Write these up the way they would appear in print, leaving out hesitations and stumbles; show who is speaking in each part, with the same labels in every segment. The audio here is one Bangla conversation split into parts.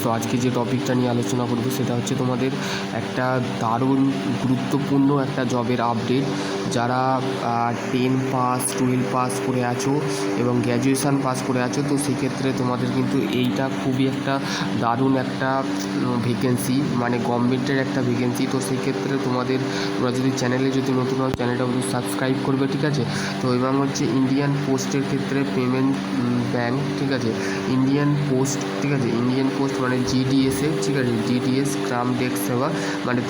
Speaker 1: তো আজকে যে টপিকটা নিয়ে আলোচনা করব সেটা হচ্ছে তোমাদের একটা দারুণ গুরুত্বপূর্ণ একটা জবের আপডেট। যারা 10 পাস 12 পাস করে আছো এবং গ্র্যাজুয়েশান পাস করে আছো, তো সেক্ষেত্রে তোমাদের কিন্তু এইটা খুবই একটা দারুণ একটা ভ্যাকেন্সি, মানে গভর্নমেন্টের একটা ভ্যাকেন্সি। তো সেক্ষেত্রে তোমরা যদি চ্যানেলে যদি নতুন হও, চ্যানেলটা কিন্তু সাবস্ক্রাইব করবে, ঠিক আছে। তো এবং হচ্ছে ইন্ডিয়ান পোস্টের ক্ষেত্রে পেমেন্ট ব্যাঙ্ক, ঠিক আছে, ইন্ডিয়ান পোস্ট, ঠিক আছে, ইন্ডিয়ান পোস্ট মানে জিডিএসে, ঠিক আছে, জিডিএস গ্রাম ডেস্ক সেবা। মানে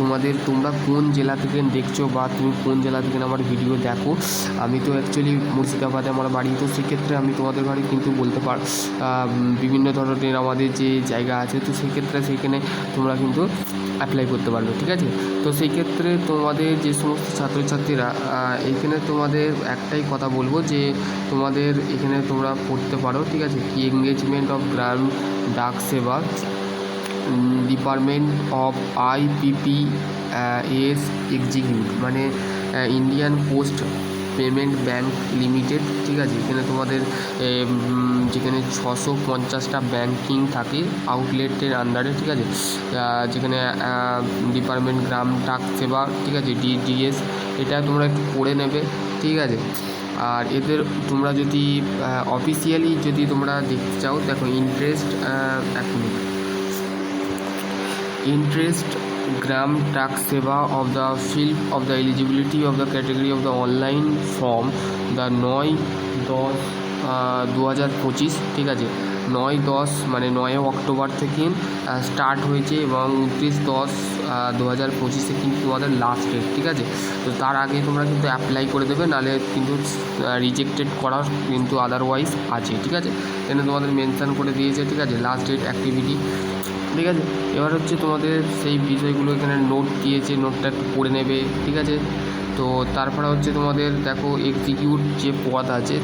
Speaker 1: তোমরা কোন জেলা থেকে দেখছো বা তুমি কোন জেলা থেকে আমার ভিডিও দেখো। আমি তো অ্যাকচুয়ালি মুর্শিদাবাদে আমার বাড়ি, তো সেক্ষেত্রে আমি তোমাদের বাড়ি কিন্তু বলতে পার বিভিন্ন ধরনের আমাদের যে জায়গা আছে, তো সেক্ষেত্রে সেখানে তোমরা কিন্তু অ্যাপ্লাই করতে পারবে, ঠিক আছে। তো সেই ক্ষেত্রে তোমাদের যে সমস্ত ছাত্রছাত্রীরা এইখানে তোমাদের একটাই কথা বলবো যে তোমাদের এখানে তোমরা পড়তে পারো, ঠিক আছে, কি এঙ্গেজমেন্ট অফ গ্রাম ডাক সেবা, ডিপার্টমেন্ট অফ IPPS এক্সিকিউট, মানে Indian post payment bank limited, ঠিক আছে। এখানে তোমাদের যেখানে 650টা ব্যাঙ্কিং থাকে আউটলেটের আন্ডারে, ঠিক আছে, যেখানে ডিপার্টমেন্ট গ্রাম ডাক সেবা, ঠিক আছে, ডিডিএস, এটা তোমরা একটু পড়ে নেবে, ঠিক আছে। আর এদের তোমরা যদি অফিসিয়ালি যদি তোমরা দেখতে চাও, দেখো ইন্টারেস্ট গ্রাম ডাক সেবা of the field of the eligibility of the category of the online form the 9/10/2025, ঠিক আছে। 9/10 মানে 9 অক্টোবর থেকে স্টার্ট হয়েছে এবং 29/10/2025 কিন্তু তোমাদের লাস্ট ডেট, ঠিক আছে। তো তার আগে তোমরা কিন্তু অ্যাপ্লাই করে দেবে, নাহলে কিন্তু রিজেক্টেড করার কিন্তু আদারওয়াইজ আছে, ঠিক আছে। এখানে তোমাদের মেনশান করে দিয়েছে, ঠিক আছে, লাস্ট ডেট অ্যাক্টিভিটি, ঠিক আছে। এবার হচ্ছে তোমাদের সেই বিষয়গুলো এখানে নোট দিয়েছে, নোটটা একটু পড়ে নেবে, ঠিক আছে। তো তারপরে হচ্ছে তোমাদের দেখো এক্সিকিউট যে পদ আছে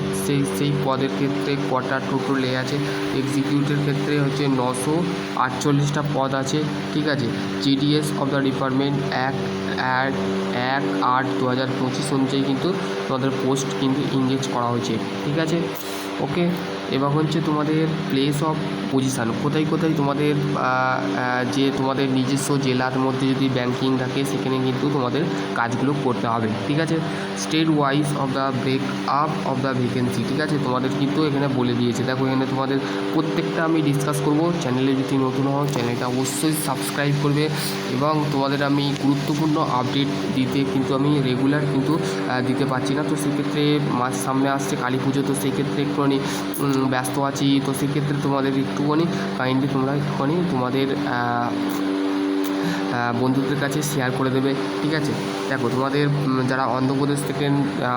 Speaker 1: সেই পদের ক্ষেত্রে কটা টোটালে আছে। এক্সিকিউটের ক্ষেত্রে হচ্ছে 948টা পদ আছে, ঠিক আছে। জিডিএস অফ দ্য ডিপার্টমেন্ট 1/8/2025 অনুযায়ী কিন্তু তোমাদের পোস্ট কিন্তু এনগেজ করা হয়েছে, ঠিক আছে, ওকে। এবার হচ্ছে তোমাদের প্লেস অফ পজিশান, কোথায় কোথায় তোমাদের যে তোমাদের নিজস্ব জেলার মধ্যে যদি ব্যাঙ্কিং থাকে সেখানে কিন্তু তোমাদের কাজগুলো করতে হবে, ঠিক আছে। State wise of the break up of the vacancy, ঠিক আছে, তোমাদের কিন্তু এখানে বলে দিয়েছে। দেখো এখানে তোমাদের প্রত্যেকটা আমি ডিসকাস করব। চ্যানেলে যদি নতুন হও, চ্যানেলটা অবশ্যই সাবস্ক্রাইব করবে এবং তোমাদের আমি গুরুত্বপূর্ণ আপডেট দিতে কিন্তু আমি রেগুলার কিন্তু দিতে পারছি না। তো সেক্ষেত্রে মাস সামনে আসছে কালী পুজো, তো সেক্ষেত্রে একটুখানি ব্যস্ত আছি। তো সেক্ষেত্রে তোমাদের একটুখানি কাইন্ডলি তোমরা একটুখানি তোমাদের বন্ধুদের কাছে শেয়ার করে দেবে, ঠিক আছে। দেখো তোমাদের যারা অন্ধ্রপ্রদেশ থেকে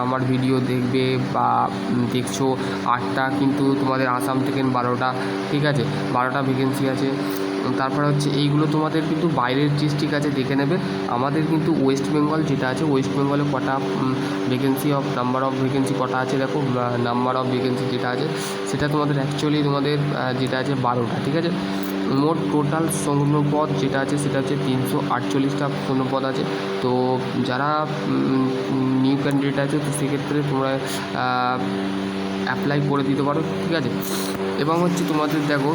Speaker 1: আমার ভিডিও দেখবে বা দেখছো, 8টা, কিন্তু তোমাদের আসাম থেকে 12টা, ঠিক আছে, 12টা ভ্যাকেন্সি আছে। তারপরে হচ্ছে এইগুলো তোমাদের কিন্তু বাইরের ডিস্ট্রিক্ট আছে, দেখে নেবে। আমাদের কিন্তু ওয়েস্ট বেঙ্গল যেটা আছে, ওয়েস্ট বেঙ্গলে কটা নাম্বার অফ ভ্যাকেন্সি কটা আছে, দেখো নাম্বার অফ ভ্যাকেন্সি যেটা আছে সেটা তোমাদের অ্যাকচুয়ালি তোমাদের যেটা আছে 12টা, ঠিক আছে। মোট টোটাল শূন্যপদ যেটা আছে সেটা হচ্ছে 348টা শূন্যপদ আছে। তো যারা নিউ ক্যান্ডিডেট আছে, তো সেক্ষেত্রে তোমরা অ্যাপ্লাই করে দিতে পারো, ঠিক আছে। এবং হচ্ছে তোমাদের দেখো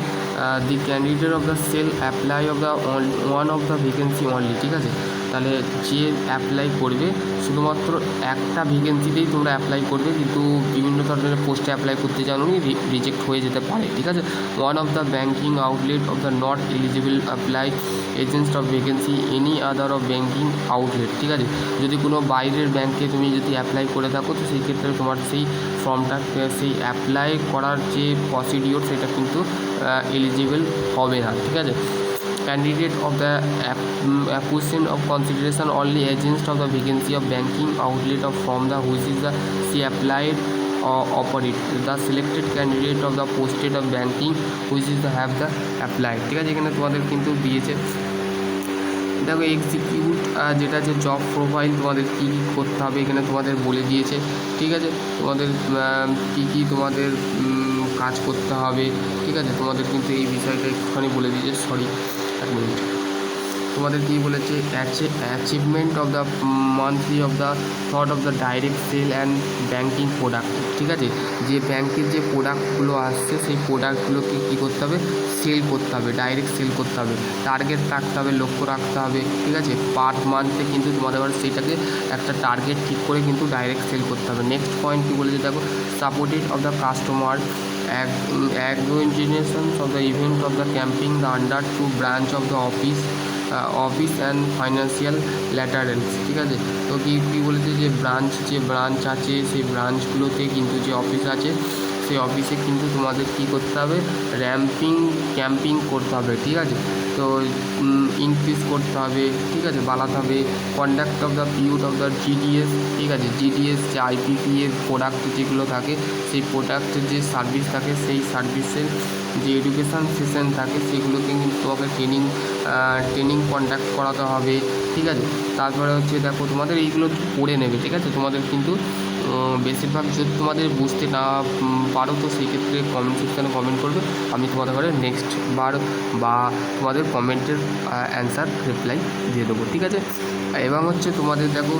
Speaker 1: the candidate of the shall apply of the one of the vacancy only, ঠিক আছে। তাহলে যে অ্যাপ্লাই করবে শুধুমাত্র একটা ভ্যাকেন্সিতেই তোমরা অ্যাপ্লাই করবে, কিন্তু বিভিন্ন ধরনের পোস্টে অ্যাপ্লাই করতে জানো রিজেক্ট হয়ে যেতে পারে, ঠিক আছে। One of the banking outlet of the not eligible apply agents of vacancy any other of banking outlet, ঠিক আছে। যদি কোনো বাইরের ব্যাঙ্কে তুমি যদি অ্যাপ্লাই করে থাকো, তো সেই ক্ষেত্রে তোমার সেই ফর্মটা সেই অ্যাপ্লাই করার যে প্রসিডিওর সেটা কিন্তু এলিজিবল হবে না, ঠিক আছে। Candidate of the position of consideration only against of the vacancy of banking outlet of from the which is the she applied or operate the selected candidate of the posted of banking which is the have the applied, ঠিক আছে। এখানে তোমাদের কিন্তু দিয়েছে, দেখো এক্সিকিউট যেটা আছে জব প্রোফাইল তোমাদের কী কী করতে হবে এখানে তোমাদের বলে দিয়েছে, ঠিক আছে। তোমাদের কী কী তোমাদের কাজ করতে হবে, ঠিক আছে, তোমাদের কিন্তু এই বিষয়টা একটুখানি বলে দিয়েছে। সরি, এক মিনিট। তোমাদের কী বলেছে, achievement of the monthly of the thought of the direct sale and banking product, ঠিক আছে। যে ব্যাঙ্কের যে প্রোডাক্টগুলো আসছে সেই প্রোডাক্টগুলোকে কী করতে হবে, সেল করতে হবে, ডাইরেক্ট সেল করতে হবে, টার্গেট রাখতে হবে, লক্ষ্য রাখতে হবে, ঠিক আছে। পার মান্থে কিন্তু তোমাদের আবার সেইটাকে একটা টার্গেট ঠিক করে কিন্তু ডাইরেক্ট সেল করতে হবে। নেক্সট পয়েন্ট কী বলেছে দেখো, supported of the customer aggregation of the event of the camping the under to branch of the office and financial laterals, ঠিক আছে। তো কী বলেছে যে ব্রাঞ্চ আছে সেই ব্রাঞ্চগুলোতে কিন্তু যে অফিস আছে সেই অফিসে কিন্তু তোমাদের কী করতে হবে, ক্যাম্পিং করতে হবে, ঠিক আছে। তো ইনক্রিজ করতে হবে, ঠিক আছে, বাড়াতে হবে। কন্ডাক্ট অফ দ্য পিউট অফ দ্য জিডিএস, ঠিক আছে, জিডিএস যে আইপিপি এর প্রোডাক্ট যেগুলো থাকে সেই প্রোডাক্টের যে সার্ভিস থাকে সেই সার্ভিসের যে এডুকেশান সেশন থাকে সেগুলোকে কিন্তু তোমাকে ট্রেনিং কন্ডাক্ট করাতে হবে, ঠিক আছে। তারপরে হচ্ছে দেখো তোমাদের এইগুলো পড়ে নেবে, ঠিক আছে। তোমাদের কিন্তু বেশিরভাগ যদি তোমাদের বুঝতে না পারো তো সেই ক্ষেত্রে কমেন্ট সেকশানে কমেন্ট করবে, আমি তোমাদের ঘরে নেক্সট বার বা তোমাদের কমেন্টের অ্যান্সার রিপ্লাই দিয়ে দেবো, ঠিক আছে। এবং হচ্ছে তোমাদের দেখো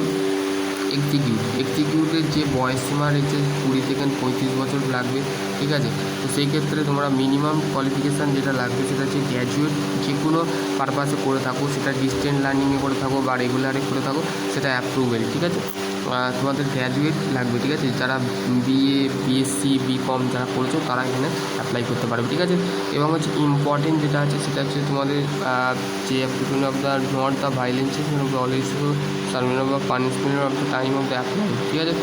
Speaker 1: এক্সিকিউটের যে বয়সসীমা রয়েছে 20 থেকে 35 বছর লাগবে, ঠিক আছে। তো সেই ক্ষেত্রে তোমরা মিনিমাম কোয়ালিফিকেশান যেটা লাগবে সেটা হচ্ছে গ্র্যাজুয়েট যে কোনো পারপাসে করে থাকো, সেটা ডিস্টেন্স লার্নিংয়ে করে থাকো বা রেগুলারে করে থাকো, সেটা অ্যাপ্রুভেল, ঠিক আছে। তোমাদের গ্র্যাজুয়েট লাগবে, ঠিক আছে। যারা বিএ বিএসসি বিকম যারা করেছো তারা এখানে অ্যাপ্লাই করতে পারবে, ঠিক আছে। এবং হচ্ছে ইম্পর্টেন্ট যেটা আছে সেটা হচ্ছে তোমাদের যে application of the not the violence of the always serving of the punishment of the time of the apply, ঠিক আছে।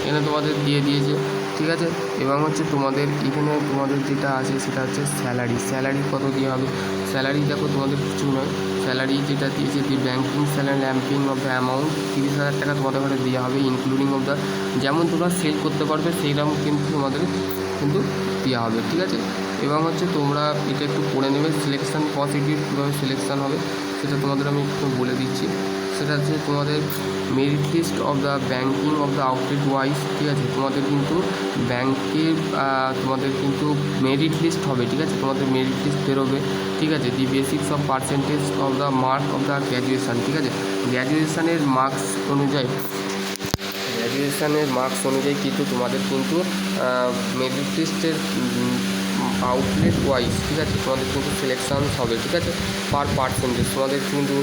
Speaker 1: এখানে তোমাদের দিয়ে দিয়েছে, ঠিক আছে। এবং হচ্ছে তোমাদের এখানে তোমাদের যেটা আছে সেটা হচ্ছে স্যালারি কত দেওয়া হবে। স্যালারি দেখো তোমাদের কিছু নয়, স্যালারি যেটা দিয়েছে the banking salary lumping of the amount 30,000 টাকা তোমাদের ঘরে দেওয়া হবে, ইনক্লুডিং অফ দ্য যেমন তোমরা সেল করতে পারবে সেইরকম কিন্তু তোমাদের কিন্তু দেওয়া হবে, ঠিক আছে। এবং হচ্ছে তোমরা এটা একটু পড়ে নেবে, সিলেকশান প্রসিডিউর কীভাবে সিলেকশান হবে সেটা তোমাদের আমি একটু বলে দিচ্ছি। সেটা হচ্ছে তোমাদের merit list of the banking of the outlet wise, ঠিক আছে। তোমাদের কিন্তু ব্যাংকের তোমাদের কিন্তু মেরিট লিস্ট হবে, ঠিক আছে। তোমাদের মেরিট লিস্ট বেরোবে, ঠিক আছে। The basics of percentage of the mark of the graduation, ঠিক আছে। গ্র্যাজুয়েশানের মার্কস অনুযায়ী কিন্তু তোমাদের কিন্তু মেরিট লিস্টের আউটলেট ওয়াইজ, ঠিক আছে, তোমাদের কিন্তু সিলেকশান হবে, ঠিক আছে। পার পার্সেন্টেজ তোমাদের কিন্তু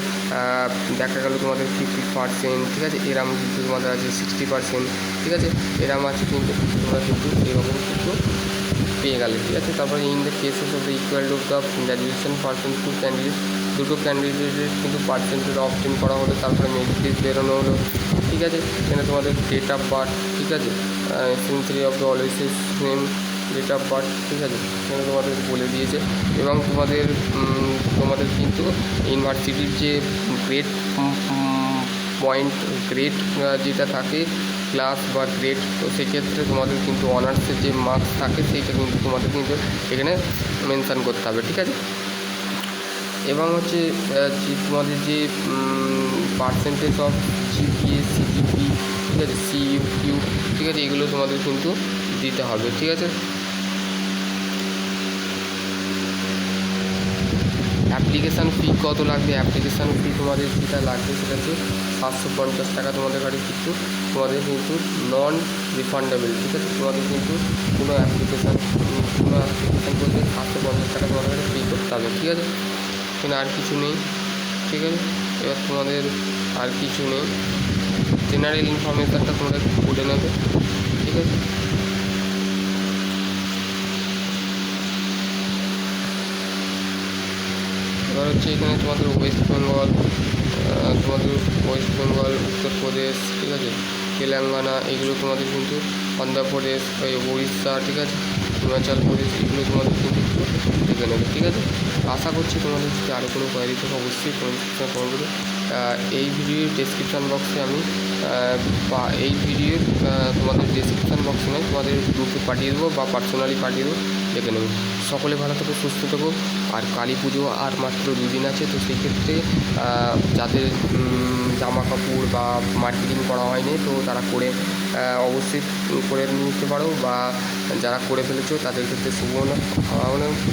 Speaker 1: দেখা গেল তোমাদের 50%, ঠিক আছে, এরম কিন্তু তোমাদের আছে 60%, ঠিক আছে, এরম আছে কিন্তু তোমরা কিন্তু এরকম কিন্তু পেয়ে গেলে, ঠিক আছে। তারপরে in the cases of the equal to the graduation percent two candidate, দুটো ক্যান্ডিডেটের কিন্তু পার্সেন্টেজ অবটেন করা হলো, তারপরে মেরিট লিস্ট বেরোনো হলো, ঠিক আছে। এখানে তোমাদের ডেট অফ বার্থ, ঠিক আছে, সিনথ্রি of the always name date of birth, ঠিক আছে, এখানে তোমাদের বলে দিয়েছে। এবং তোমাদের কিন্তু ইউনিভার্সিটির যে গ্রেড যেটা থাকে ক্লাস বা গ্রেড, তো সেক্ষেত্রে তোমাদের কিন্তু অনার্সের যে মার্কস থাকে সেইটা কিন্তু তোমাদের কিন্তু এখানে মেনশান করতে হবে, ঠিক আছে। এবং হচ্ছে তোমাদের যে পার্সেন্টেজ অফ জিপিএ সিজিপি, ঠিক আছে, সিইউ, ঠিক আছে, এগুলো তোমাদের কিন্তু দিতে হবে, ঠিক আছে। অ্যাপ্লিকেশান ফি কত লাগবে, অ্যাপ্লিকেশান ফি তোমাদের যেটা লাগবে সেটা হচ্ছে 750 টাকা তোমাদের কাছে কিন্তু তোমাদের কিন্তু নন রিফান্ডেবল, ঠিক আছে। তোমাদের কিন্তু কোনো অ্যাপ্লিকেশান বলতে 750 টাকা তোমাদের কাছে পে করতে হবে, ঠিক আছে। এখানে আর কিছু নেই, ঠিক আছে। এবার তোমাদের আর কিছু নেই, জেনারেল ইনফরমেশানটা তোমাদের পড়ে নেবে, ঠিক আছে। এবার হচ্ছে এখানে তোমাদের ওয়েস্ট বেঙ্গল উত্তরপ্রদেশ, ঠিক আছে, তেলেঙ্গানা, এগুলো তোমাদের কিন্তু অন্ধ্রপ্রদেশ, উড়িষ্যা, ঠিক আছে, হিমাচল প্রদেশ, এগুলো তোমাদের কিন্তু দেখে নেবে, ঠিক আছে। আশা করছি তোমাদের যদি আরও কোনো কোয়ারি থাকে অবশ্যই কমেন্ট করবে। এই ভিডিওর ডেসক্রিপশান বক্সে আমি এই ভিডিওর তোমাদের ডেসক্রিপশান বক্সে নয় তোমাদের গ্রুপে পাঠিয়ে দেবো বা পার্সোনালি পাঠিয়ে দেবো, দেখে নেবে। সকলে ভালো থেকো, সুস্থ থেকো। আর কালী পুজো আর মাত্র 2 দিন আছে, তো সেই ক্ষেত্রে যাদের জামা কাপড় বা মার্কেটিং করা হয়নি তো তারা করে অবশ্যই করে নিতে পারো, বা যারা করে ফেলেছো তাদের ক্ষেত্রে শুভ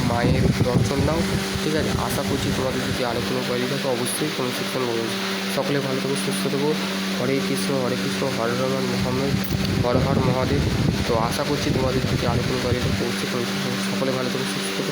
Speaker 1: মায়ের দর্শন নাও, ঠিক আছে। আশা করছি তোমাদের যদি আরও কোনো কোয়ারি থাকে অবশ্যই কোনো সেকশন বলুন। সকলে ভালো থেকো, সুস্থ থেকো। হরে কৃষ্ণ হর হর মোহাম্মদ, হর হর মহাদেব। তো আশা করছি তোমাদের যদি আরও কোনো কোয়ারি থাকে অবশ্যই সকলে ভালো থেকো, সুস্থ থেকো।